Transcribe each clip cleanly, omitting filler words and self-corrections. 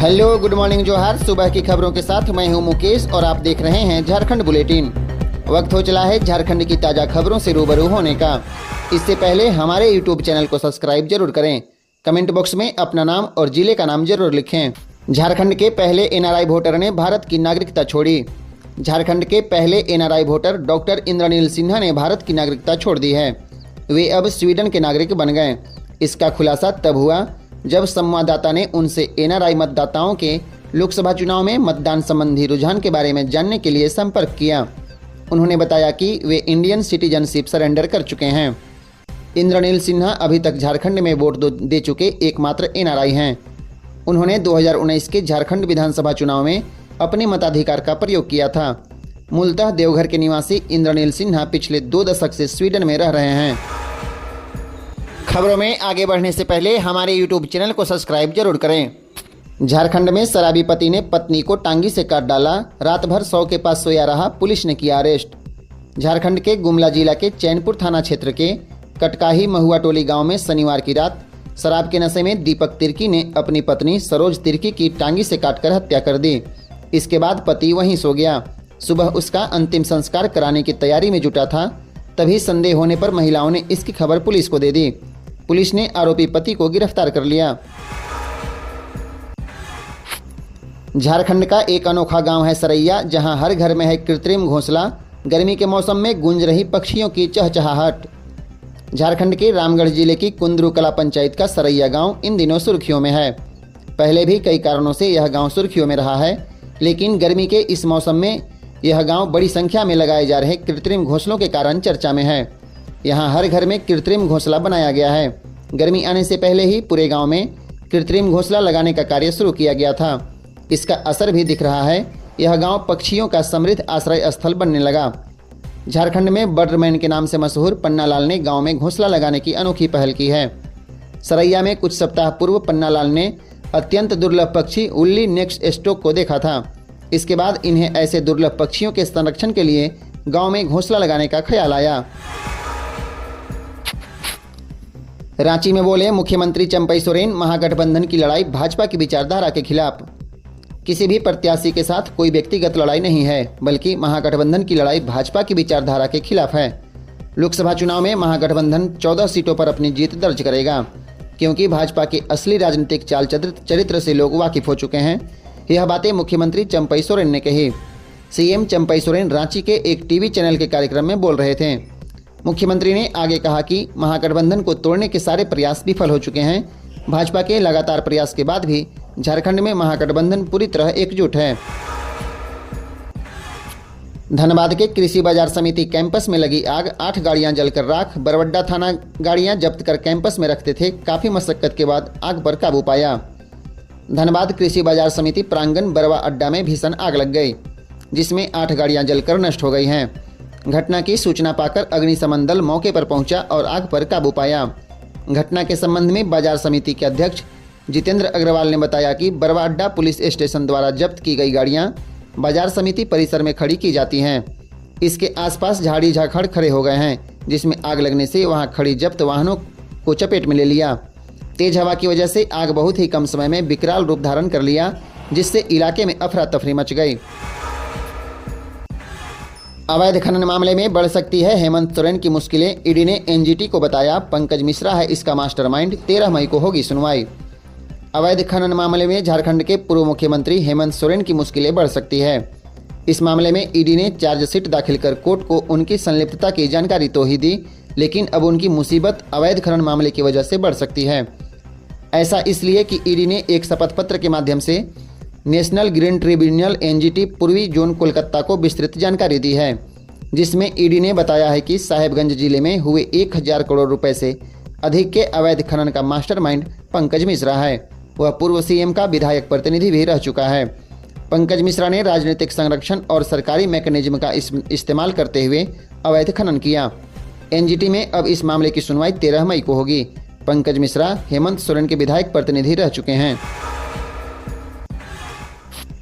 Hello, good morning जोहार। सुबह की खबरों के साथ मैं हूं मुकेश और आप देख रहे हैं झारखंड बुलेटिन। वक्त हो चला है झारखंड की ताज़ा खबरों से रूबरू होने का। इससे पहले हमारे यूट्यूब चैनल को सब्सक्राइब जरूर करें। कमेंट बॉक्स में अपना नाम और जिले का नाम जरूर लिखें। झारखंड के पहले एनआरआई वोटर ने भारत की नागरिकता छोड़ी। झारखंड के पहले NRI voter doctor Indranil Sinha ने भारत की नागरिकता छोड़ दी है। वे अब स्वीडन के नागरिक बन गए। इसका खुलासा तब हुआ जब संवाददाता ने उनसे एनआरआई मतदाताओं के लोकसभा चुनाव में मतदान संबंधी रुझान के बारे में जानने के लिए संपर्क किया। उन्होंने बताया कि वे इंडियन सिटीजनशिप सरेंडर कर चुके हैं। इंद्रनील सिन्हा अभी तक झारखंड में वोट दे चुके एकमात्र एनआरआई हैं। उन्होंने 2019 के झारखंड विधानसभा चुनाव में अपने मताधिकार का प्रयोग किया था। मूलतः देवघर के निवासी इंद्रनील सिन्हा पिछले 2 दशक से स्वीडन में रह रहे हैं। खबरों में आगे बढ़ने से पहले हमारे यूट्यूब चैनल को सब्सक्राइब जरूर करें। झारखंड में शराबी पति ने पत्नी को टांगी से काट डाला। रात भर 100 के पास सोया रहा, पुलिस ने किया अरेस्ट। झारखंड के गुमला जिला के चैनपुर थाना क्षेत्र के कटकाही महुआ टोली गांव में शनिवार की रात शराब के नशे में दीपक तिर्की ने अपनी पत्नी सरोज तिर्की की टांगी से काटकर हत्या कर दी। इसके बाद पति वहीं सो गया। सुबह उसका अंतिम संस्कार कराने की तैयारी में जुटा था। तभी संदेह होने पर महिलाओं ने इसकी खबर पुलिस को दे दी। पुलिस ने आरोपी पति को गिरफ्तार कर लिया। झारखंड का एक अनोखा गांव है सरैया, जहां हर घर में है कृत्रिम घोंसला। गर्मी के मौसम में गूंज रही पक्षियों की चहचहाहट। झारखंड के रामगढ़ जिले की कुंदरू कला पंचायत का सरैया गांव इन दिनों सुर्खियों में है। पहले भी कई कारणों से यह गांव सुर्खियों में रहा है, लेकिन गर्मी के इस मौसम में यह गांव बड़ी संख्या में लगाए जा रहे कृत्रिम घोंसलों के कारण चर्चा में है। यहाँ हर घर में कृत्रिम घोंसला बनाया गया है। गर्मी आने से पहले ही पूरे गांव में कृत्रिम घोंसला लगाने का कार्य शुरू किया गया था। इसका असर भी दिख रहा है। यह गांव पक्षियों का समृद्ध आश्रय स्थल बनने लगा। झारखंड में बर्डमैन के नाम से मशहूर पन्नालाल ने गांव में घोंसला लगाने की अनोखी पहल की है। सरैया में कुछ सप्ताह पूर्व पन्नालाल ने अत्यंत दुर्लभ पक्षी उल्ली नेक्स्ट स्टोक को देखा था। इसके बाद इन्हें ऐसे दुर्लभ पक्षियों के संरक्षण के लिए गांव में घोंसला लगाने का ख्याल आया। रांची में बोले मुख्यमंत्री चंपई सोरेन, महागठबंधन की लड़ाई भाजपा की विचारधारा के खिलाफ। किसी भी प्रत्याशी के साथ कोई व्यक्तिगत लड़ाई नहीं है, बल्कि महागठबंधन की लड़ाई भाजपा की विचारधारा के खिलाफ है। लोकसभा चुनाव में महागठबंधन 14 सीटों पर अपनी जीत दर्ज करेगा, क्योंकि भाजपा के असली राजनीतिक चाल चरित्र से लोग वाकिफ हो चुके हैं। यह बातें मुख्यमंत्री चंपई सोरेन ने कही। सीएम चंपई सोरेन रांची के एक टीवी चैनल के कार्यक्रम में बोल रहे थे। मुख्यमंत्री ने आगे कहा कि महागठबंधन को तोड़ने के सारे प्रयास विफल हो चुके हैं। भाजपा के लगातार प्रयास के बाद भी झारखंड में महागठबंधन पूरी तरह एकजुट है। धनबाद के कृषि बाजार समिति कैंपस में लगी आग, 8 गाड़ियां जलकर राख। बरवड्डा थाना गाड़ियां जब्त कर कैंपस में रखते थे। काफी मशक्कत के बाद आग पर काबू पाया। धनबाद कृषि बाजार समिति प्रांगण बरवा अड्डा में भीषण आग लग गई, जिसमें 8 गाड़ियां जलकर नष्ट हो गई हैं। घटना की सूचना पाकर अग्निशमन दल मौके पर पहुंचा और आग पर काबू पाया। घटना के संबंध में बाजार समिति के अध्यक्ष जितेंद्र अग्रवाल ने बताया कि बरवा अड्डा पुलिस स्टेशन द्वारा जब्त की गई गाड़ियां बाजार समिति परिसर में खड़ी की जाती हैं। इसके आसपास झाड़ी झाखड़ खड़े हो गए हैं, जिसमें आग लगने से वहां खड़ी जब्त वाहनों को चपेट में ले लिया। तेज हवा की वजह से आग बहुत ही कम समय में विकराल रूप धारण कर लिया, जिससे इलाके में अफरा तफरी मच गई। अवैध खनन मामले में बढ़ सकती है हेमंत सोरेन की मुश्किलें। ईडी ने एनजीटी को बताया पंकज मिश्रा है इसका मास्टरमाइंड। 13 मई को होगी सुनवाई। अवैध खनन मामले में झारखंड के पूर्व मुख्यमंत्री हेमंत सोरेन की मुश्किलें बढ़ सकती है। इस मामले में ईडी ने चार्जशीट दाखिल कर कोर्ट को उनकी संलिप्तता की जानकारी तो ही दी, लेकिन अब उनकी मुसीबत अवैध खनन मामले की वजह से बढ़ सकती है। ऐसा इसलिए कि ईडी ने एक शपथ पत्र के माध्यम से नेशनल ग्रीन ट्रिब्यूनल एनजीटी पूर्वी जोन कोलकाता को विस्तृत जानकारी दी है, जिसमें ईडी ने बताया है कि साहेबगंज जिले में हुए 1000 करोड़ रुपए से अधिक के अवैध खनन का मास्टरमाइंड पंकज मिश्रा है। वह पूर्व सीएम का विधायक प्रतिनिधि भी रह चुका है। पंकज मिश्रा ने राजनीतिक संरक्षण और सरकारी मैकेनिज्म का इस्तेमाल करते हुए अवैध खनन किया। एनजीटी में अब इस मामले की सुनवाई 13 मई को होगी। पंकज मिश्रा हेमंत सोरेन के विधायक प्रतिनिधि रह चुके हैं।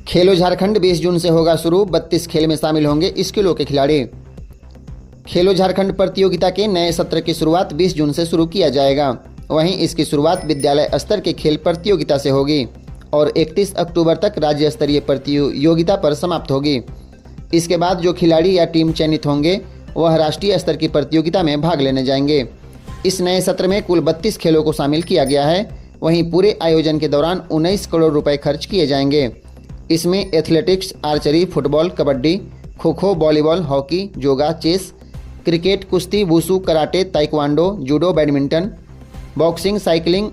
खेलो झारखंड 20 जून से होगा शुरू। 32 खेल में शामिल होंगे स्कूलों के खिलाड़ी। खेलो झारखंड प्रतियोगिता के नए सत्र की शुरुआत 20 जून से शुरू किया जाएगा। वहीं इसकी शुरुआत विद्यालय स्तर के खेल प्रतियोगिता से होगी। और 31 अक्टूबर तक राज्य स्तरीय प्रतियोगिता पर समाप्त होगी। इसके बाद जो खिलाड़ी या टीम चयनित होंगे वह राष्ट्रीय स्तर की प्रतियोगिता में भाग लेने जाएंगे। इस नए सत्र में कुल 32 खेलों को शामिल किया गया है। वहीं पूरे आयोजन के दौरान 19 करोड़ रुपए खर्च किए जाएंगे। इसमें athletics, archery, football, kabaddi, kho, volleyball, hockey, yoga, chess, cricket, कुश्ती, wushu, karate, taekwondo, judo, badminton, boxing, cycling,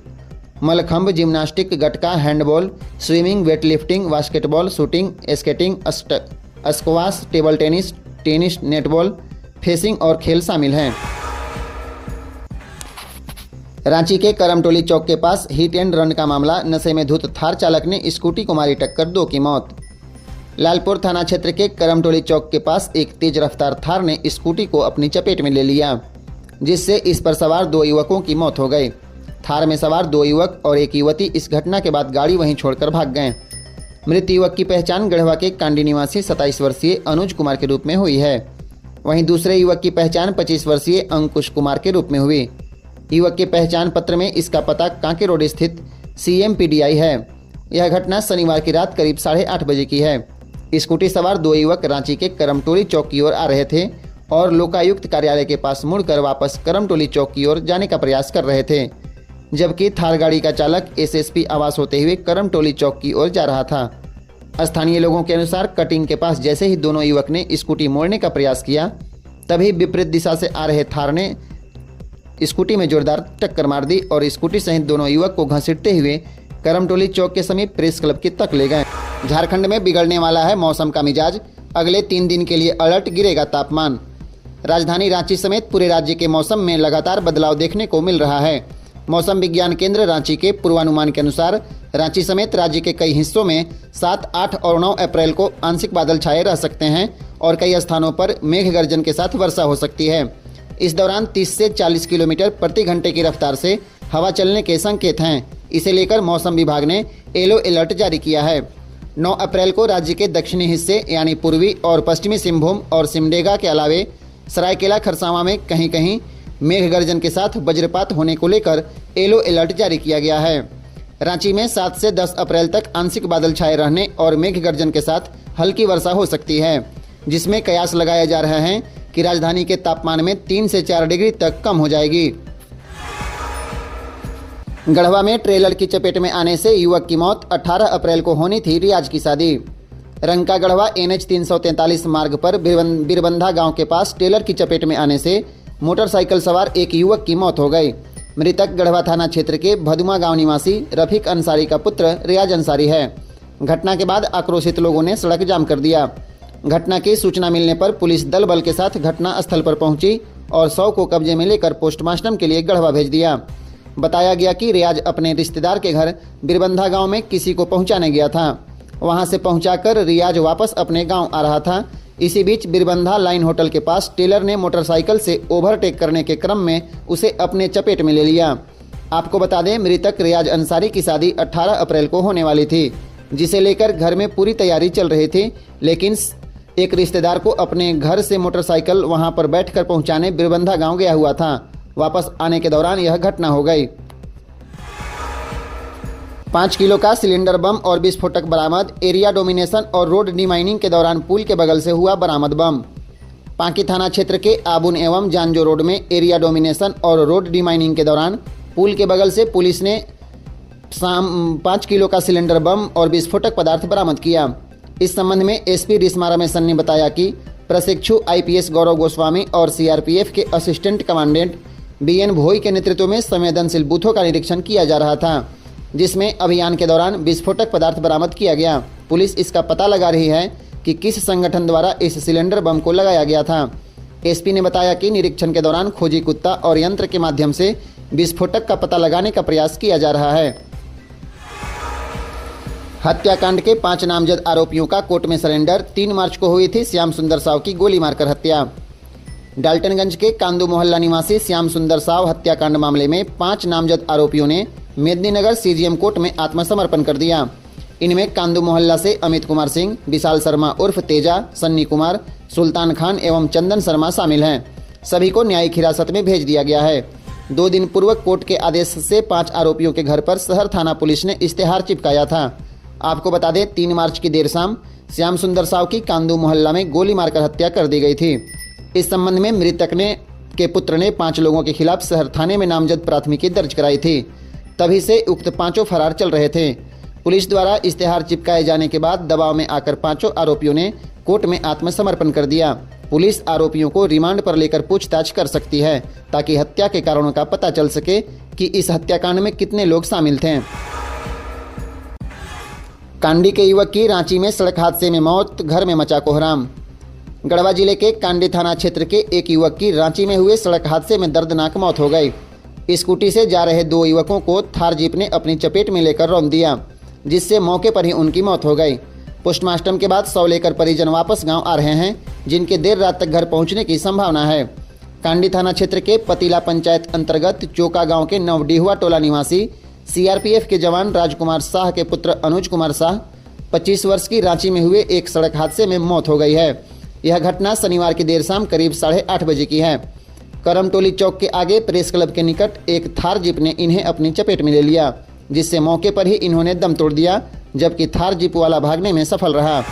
mallakhamb, gymnastic, gatka, handball, swimming, weightlifting, basketball, shooting, skating, squash, table tennis, tennis, netball, fencing और खेल शामिल हैं। रांची के करमटोली चौक के पास हिट एंड रन का मामला। नशे में धुत थार चालक ने स्कूटी को मारी टक्कर, 2 की मौत। लालपुर थाना क्षेत्र के करमटोली चौक के पास एक तेज रफ्तार थार ने स्कूटी को अपनी चपेट में ले लिया, जिससे इस पर सवार 2 युवकों की मौत हो गई। थार में सवार 2 युवक और एक युवती इस घटना के बाद गाड़ी वहीं छोड़कर भाग गए। मृत युवक की पहचान गढ़वा के कांडी निवासी 27 वर्षीय अनुज कुमार के रूप में हुई है। वहीं दूसरे युवक की पहचान 25 वर्षीय अंकुश कुमार के रूप में हुई। युवक के पहचान पत्र में इसका पता कांके रोड स्थित CMPDI है। यह घटना शनिवार की रात करीब 8:30 बजे की है। स्कूटी सवार 2 युवक रांची के करमटोली चौक की ओर आ रहे थे और लोकायुक्त कार्यालय के पास मुड़कर वापस करमटोली चौक की ओर जाने का प्रयास कर रहे थे, जबकि थार गाड़ी का चालक SSP आवास होते हुए करमटोली चौक की ओर जा रहा था। स्थानीय लोगों के अनुसार कटिंग के पास जैसे ही दोनों युवक ने स्कूटी मोड़ने का प्रयास किया, तभी विपरीत दिशा से आ रहे थार ने स्कूटी में जोरदार टक्कर मार दी और स्कूटी सहित दोनों युवक को घसीटते हुए करमटोली चौक के समीप प्रेस क्लब की तक ले गए। झारखंड में बिगड़ने वाला है मौसम का मिजाज, अगले 3 दिन के लिए अलर्ट, गिरेगा तापमान। राजधानी रांची समेत पूरे राज्य के मौसम में लगातार बदलाव देखने को मिल रहा है। मौसम विज्ञान केंद्र रांची के पूर्वानुमान के अनुसार रांची समेत राज्य के कई हिस्सों में 7, 8 और 9 अप्रैल को आंशिक बादल छाए रह सकते हैं और कई स्थानों पर मेघ गर्जन के साथ वर्षा हो सकती है। इस दौरान 30 से 40 किलोमीटर प्रति घंटे की रफ्तार से हवा चलने के संकेत हैं। इसे लेकर मौसम विभाग ने येलो अलर्ट जारी किया है। 9 अप्रैल को राज्य के दक्षिणी हिस्से यानी पूर्वी और पश्चिमी सिंहभूम और सिमडेगा के अलावे सरायकेला खरसावां में कहीं कहीं मेघ गर्जन के साथ वज्रपात होने को लेकर येलो अलर्ट जारी किया गया है। रांची में 7 से 10 अप्रैल तक आंशिक बादल छाए रहने और मेघ गर्जन के साथ हल्की वर्षा हो सकती है, जिसमें कयास लगाया जा रहे हैं कि राजधानी के तापमान में 3 से 4 डिग्री तक कम हो जाएगी। गढ़वा में ट्रेलर की चपेट में आने से युवक की मौत। 18 अप्रैल को होनी थी रियाज की शादी। रंका गढ़वा NH 343 मार्ग पर बिरबंधा गांव के पास ट्रेलर की चपेट में आने से मोटरसाइकिल सवार एक युवक की मौत हो गई। मृतक गढ़वा थाना क्षेत्र के भदुमा गांव निवासी रफीक अंसारी का पुत्र रियाज अंसारी है। घटना के बाद आक्रोशित लोगों ने सड़क जाम कर दिया। घटना की सूचना मिलने पर पुलिस दल बल के साथ घटना स्थल पर पहुंची और शव को कब्जे में लेकर पोस्टमार्टम के लिए गढ़वा भेज दिया। बताया गया कि रियाज अपने रिश्तेदार के घर बिरबंधा गांव में किसी को पहुंचाने गया था। वहां से पहुंचाकर रियाज वापस अपने गांव आ रहा था। इसी बीच बिरबंधा लाइन होटल के पास टेलर ने मोटरसाइकिल से ओवरटेक करने के क्रम में उसे अपने चपेट में ले लिया। आपको बता दें, मृतक रियाज अंसारी की शादी 18 अप्रैल को होने वाली थी, जिसे लेकर घर में पूरी तैयारी चल रही थी, लेकिन एक रिश्तेदार को अपने घर से मोटरसाइकिल वहां पर बैठकर पहुंचाने बिरबंधा गांव गया हुआ था। वापस आने के दौरान यह घटना हो गई। 5 किलो का सिलेंडर बम और विस्फोटक बरामद। एरिया डोमिनेशन और रोड डिमाइनिंग के दौरान पुल के बगल से हुआ बरामद बम। पांकी थाना क्षेत्र के आबुन एवं जानजो रोड में एरिया डोमिनेशन और रोड डिमाइनिंग के दौरान पुल के बगल से पुलिस ने 5 किलो का सिलेंडर बम और विस्फोटक पदार्थ बरामद किया। इस संबंध में SP रिश्मा रमेशन ने बताया कि प्रशिक्षु IPS गौरव गोस्वामी और CRPF के असिस्टेंट कमांडेंट BN भोई के नेतृत्व में संवेदनशील बूथों का निरीक्षण किया जा रहा था, जिसमें अभियान के दौरान विस्फोटक पदार्थ बरामद किया गया। पुलिस इसका पता लगा रही है कि किस संगठन द्वारा इस सिलेंडर बम को लगाया गया था। SP ने बताया कि निरीक्षण के दौरान खोजी कुत्ता और यंत्र के माध्यम से विस्फोटक का पता लगाने का प्रयास किया जा रहा है। हत्याकांड के 5 नामजद आरोपियों का कोर्ट में सरेंडर। 3 मार्च को हुई थी श्याम सुंदर साव की गोली मारकर हत्या। डाल्टनगंज के कांदू मोहल्ला निवासी श्याम सुंदर साव हत्याकांड मामले में 5 नामजद आरोपियों ने मेदिनीनगर CGM कोर्ट में आत्मसमर्पण कर दिया। इनमें कांदू मोहल्ला से अमित कुमार सिंह, विशाल शर्मा उर्फ तेजा, सन्नी कुमार, सुल्तान खान एवं चंदन शर्मा शामिल हैं। सभी को न्यायिक हिरासत में भेज दिया गया है। 2 दिन पूर्व कोर्ट के आदेश से 5 आरोपियों के घर पर शहर थाना पुलिस ने इश्तेहार चिपकाया था। आपको बता दें 3 मार्च की देर शाम श्याम सुंदर साव की कांदू मोहल्ला में गोली मारकर हत्या कर दी गई थी। इस संबंध में मृतक के पुत्र ने 5 लोगों के खिलाफ शहर थाने में नामजद प्राथमिकी दर्ज कराई थी। तभी से उक्त 5 फरार चल रहे थे। पुलिस द्वारा इश्तेहार चिपकाए जाने के बाद दबाव में आकर 5 आरोपियों ने कोर्ट में आत्मसमर्पण कर दिया। पुलिस आरोपियों को रिमांड पर लेकर पूछताछ कर सकती है ताकि हत्या के कारणों का पता चल सके कि इस हत्याकांड में कितने लोग शामिल थे। कांडी के युवक की रांची में सड़क हादसे में मौत, घर में मचा कोहराम। गढ़वा जिले के कांडी थाना क्षेत्र के एक युवक की रांची में हुए सड़क हादसे में दर्दनाक मौत हो गई। स्कूटी से जा रहे 2 युवकों को थार जीप ने अपनी चपेट में लेकर रौंद दिया, जिससे मौके पर ही उनकी मौत हो गई। पोस्टमार्टम के बाद शव लेकर परिजन वापस गांव आ रहे हैं, जिनके देर रात तक घर पहुंचने की संभावना है। कांडी थाना क्षेत्र के पतीला पंचायत अंतर्गत चोका गांव के नवडिहुआ टोला निवासी सीआरपीएफ के जवान राजकुमार शाह के पुत्र अनुज कुमार शाह 25 वर्ष की रांची में हुए एक सड़क हादसे में मौत हो गई है। यह घटना शनिवार की देर शाम करीब 8:30 बजे की है। करमटोली चौक के आगे प्रेस क्लब के निकट एक थार जीप ने इन्हें अपनी चपेट में ले लिया, जिससे मौके पर ही इन्होंने दम तोड़ दिया, जबकि थार जीप वाला भागने में सफल रहा।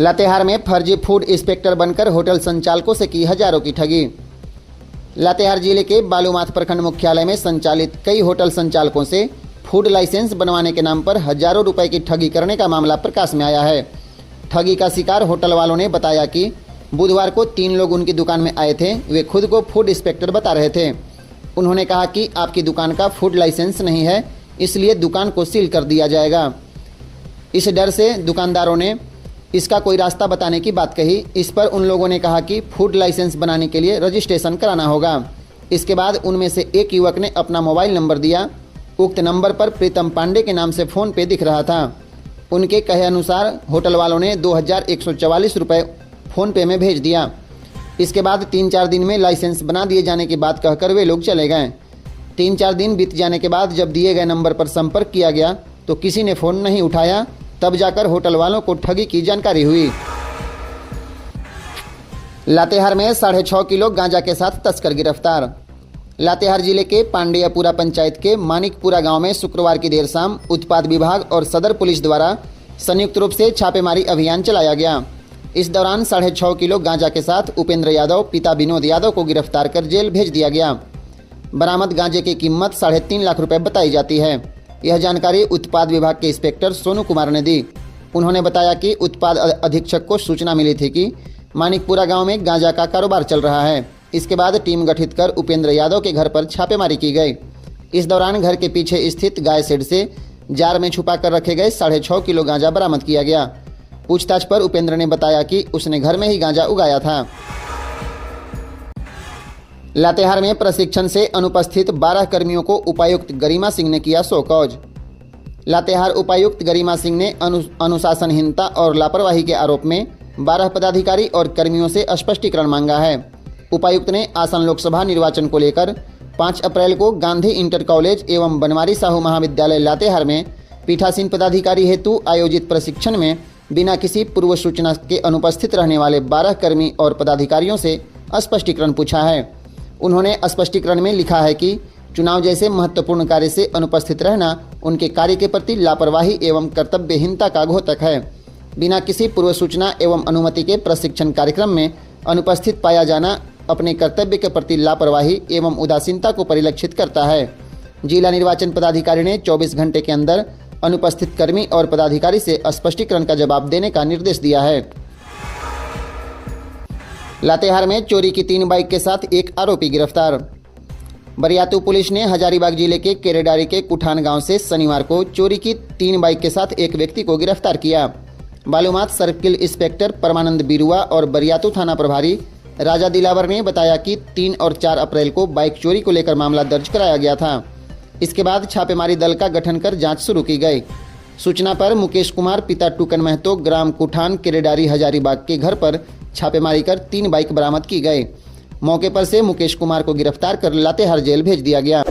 लातेहार में फर्जी फूड इंस्पेक्टर बनकर होटल संचालकों से की हजारों की ठगी। लातेहार जिले के बालूमाथ प्रखंड मुख्यालय में संचालित कई होटल संचालकों से फूड लाइसेंस बनवाने के नाम पर हजारों रुपए की ठगी करने का मामला प्रकाश में आया है। ठगी का शिकार होटल वालों ने बताया कि बुधवार को 3 लोग उनकी दुकान में आए थे। वे खुद को फूड इंस्पेक्टर बता रहे थे। उन्होंने कहा कि आपकी दुकान का फूड लाइसेंस नहीं है, इसलिए दुकान को सील कर दिया जाएगा। इस डर से दुकानदारों ने इसका कोई रास्ता बताने की बात कही। इस पर उन लोगों ने कहा कि फूड लाइसेंस बनाने के लिए रजिस्ट्रेशन कराना होगा। इसके बाद उनमें से एक युवक ने अपना मोबाइल नंबर दिया। उक्त नंबर पर प्रीतम पांडे के नाम से फ़ोन पे दिख रहा था। उनके कहे अनुसार होटल वालों ने 2144 रुपये फ़ोन पे में भेज दिया। इसके बाद 3-4 दिन में लाइसेंस बना दिए जाने की बात कहकर वे लोग चले गए। 3-4 दिन बीत जाने के बाद जब दिए गए नंबर पर संपर्क किया गया तो किसी ने फ़ोन नहीं उठाया। तब जाकर होटल वालों को ठगी की जानकारी हुई। लातेहार में 6.5 किलो गांजा के साथ तस्कर गिरफ्तार। लातेहार जिले के पांडेयपुरा पंचायत के मानिकपुरा गांव में शुक्रवार की देर शाम उत्पाद विभाग और सदर पुलिस द्वारा संयुक्त रूप से छापेमारी अभियान चलाया गया। इस दौरान 6.5 किलो गांजा के साथ उपेंद्र यादव पिता विनोद यादव को गिरफ्तार कर जेल भेज दिया गया। बरामद गांजे की कीमत 3.5 लाख रुपए बताई जाती है। यह जानकारी उत्पाद विभाग के इंस्पेक्टर सोनू कुमार ने दी। उन्होंने बताया कि उत्पाद अधीक्षक को सूचना मिली थी कि मानिकपुरा गांव में गांजा का कारोबार चल रहा है। इसके बाद टीम गठित कर उपेंद्र यादव के घर पर छापेमारी की गई। इस दौरान घर के पीछे स्थित गाय शेड से जार में छुपा कर रखे गए 6.5 किलो गांजा बरामद किया गया। पूछताछ पर उपेंद्र ने बताया कि उसने घर में ही गांजा उगाया था। लातेहार में प्रशिक्षण से अनुपस्थित 12 कर्मियों को उपायुक्त गरिमा सिंह ने किया शोकॉज। लातेहार उपायुक्त गरिमा सिंह ने अनुशासनहीनता और लापरवाही के आरोप में 12 पदाधिकारी और कर्मियों से स्पष्टीकरण मांगा है। उपायुक्त ने आसन लोकसभा निर्वाचन को लेकर 5 अप्रैल को गांधी इंटर कॉलेज एवं बनवारी साहू महाविद्यालय लातेहार में पीठासीन पदाधिकारी हेतु आयोजित प्रशिक्षण में बिना किसी पूर्व सूचना के अनुपस्थित रहने वाले 12 कर्मी और पदाधिकारियों से स्पष्टीकरण पूछा है। उन्होंने स्पष्टीकरण में लिखा है कि चुनाव जैसे महत्वपूर्ण कार्य से अनुपस्थित रहना उनके कार्य के प्रति लापरवाही एवं कर्तव्यहीनता का घोतक है। बिना किसी पूर्व सूचना एवं अनुमति के प्रशिक्षण कार्यक्रम में अनुपस्थित पाया जाना अपने कर्तव्य के प्रति लापरवाही एवं उदासीनता को परिलक्षित करता है। जिला निर्वाचन पदाधिकारी ने 24 घंटे के अंदर अनुपस्थित कर्मी और पदाधिकारी से स्पष्टीकरण का जवाब देने का निर्देश दिया है। लातेहार में चोरी की 3 बाइक के साथ एक आरोपी गिरफ्तार। बरियातू पुलिस ने हजारीबाग जिले के केरेडारी के कुठान गांव से शनिवार को चोरी की 3 बाइक के साथ एक व्यक्ति को गिरफ्तार किया। बालूमाथ सर्किल इंस्पेक्टर परमानंद बिरुआ और बरियातू थाना प्रभारी राजा दिलावर ने बताया कि 3 और 4 अप्रैल को बाइक चोरी को लेकर मामला दर्ज कराया गया था। इसके बाद छापेमारी दल का गठन कर जांच शुरू की गई। सूचना पर मुकेश कुमार पिता टूकन महतो ग्राम कुठान केरेडारी हजारीबाग के घर पर छापेमारी कर 3 बाइक बरामद की गई। मौके पर से मुकेश कुमार को गिरफ्तार कर लातेहार जेल भेज दिया गया।